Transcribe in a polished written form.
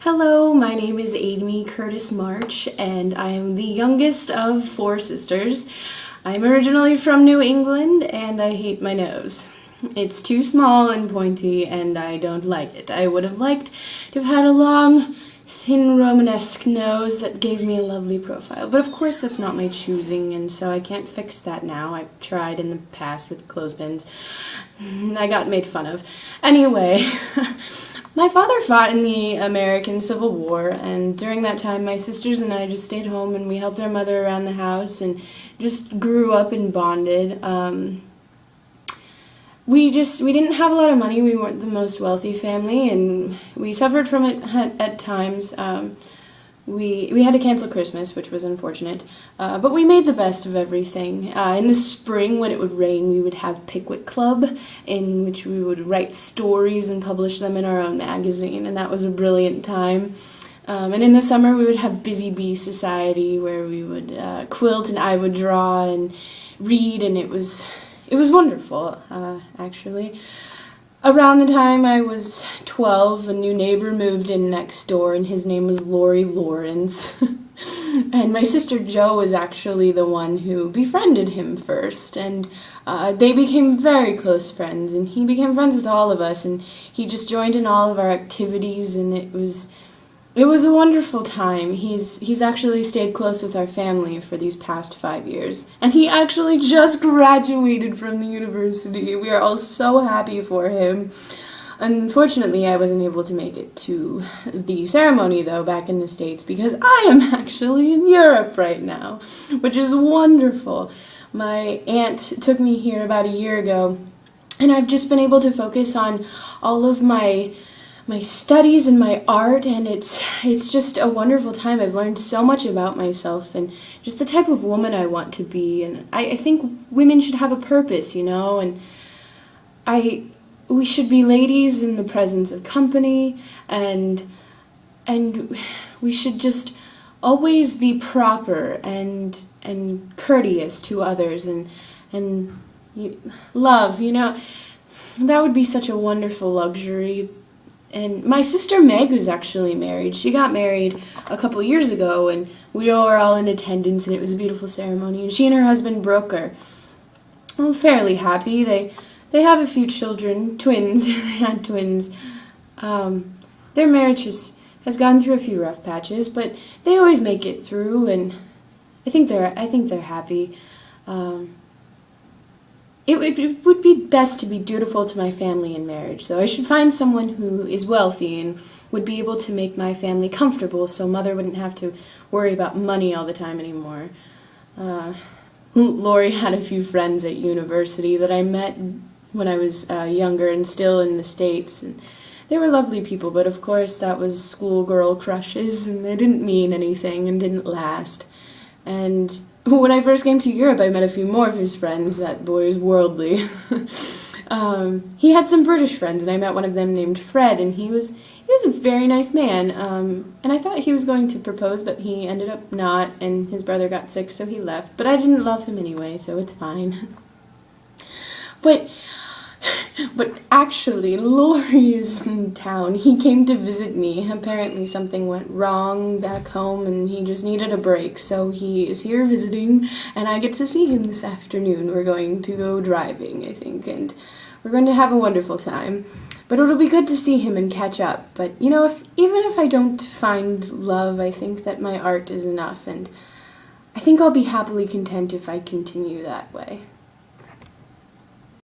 Hello, my name is Amy Curtis March, and I am the youngest of four sisters. I'm originally from New England, and I hate my nose. It's too small and pointy, and I don't like it. I would have liked to have had a long, thin Romanesque nose that gave me a lovely profile. But of course, that's not my choosing, and so I can't fix that now. I've tried in the past with clothespins. I got made fun of. Anyway, my father fought in the American Civil War, and during that time, my sisters and I just stayed home and we helped our mother around the house and just grew up and bonded. We didn't have a lot of money. We weren't the most wealthy family, and we suffered from it at times. We had to cancel Christmas, which was unfortunate, but we made the best of everything. In the spring, when it would rain, we would have Pickwick Club, in which we would write stories and publish them in our own magazine, and that was a brilliant time. And in the summer, we would have Busy Bee Society, where we would quilt and I would draw and read, and it was wonderful, actually. Around the time I was 12, a new neighbor moved in next door, and his name was Lori Lawrence. And my sister Jo was actually the one who befriended him first, and they became very close friends, and he became friends with all of us, and he just joined in all of our activities, and it was a wonderful time. He's actually stayed close with our family for these past 5 years. And he actually just graduated from the university. We are all so happy for him. Unfortunately, I wasn't able to make it to the ceremony, though, back in the States, because I am actually in Europe right now, which is wonderful. My aunt took me here about a year ago, and I've just been able to focus on all of my studies and my art, and it's just a wonderful time. I've learned so much about myself and just the type of woman I want to be, and I think women should have a purpose, and we should be ladies in the presence of company, and we should just always be proper and courteous to others and love, that would be such a wonderful luxury. And my sister Meg was actually married. She got married a couple years ago, and we were all in attendance, and it was a beautiful ceremony. And she and her husband Brooke are fairly happy. They have a few children, twins. They had twins. Their marriage has gone through a few rough patches, but they always make it through, and I think they're happy. It would be best to be dutiful to my family in marriage, though. I should find someone who is wealthy and would be able to make my family comfortable so Mother wouldn't have to worry about money all the time anymore. Lori had a few friends at university that I met when I was younger and still in the States, and they were lovely people, but of course that was schoolgirl crushes, and they didn't mean anything and didn't last. And when I first came to Europe, I met a few more of his friends. That boy is worldly. He had some British friends, and I met one of them named Fred, and he was a very nice man. And I thought he was going to propose, but he ended up not, and his brother got sick, so he left. But I didn't love him anyway, so it's fine. But actually, Lori is in town. He came to visit me. Apparently something went wrong back home and he just needed a break. So he is here visiting, and I get to see him this afternoon. We're going to go driving, I think, and we're going to have a wonderful time. But it'll be good to see him and catch up. But, even if I don't find love, I think that my art is enough, and I think I'll be happily content if I continue that way.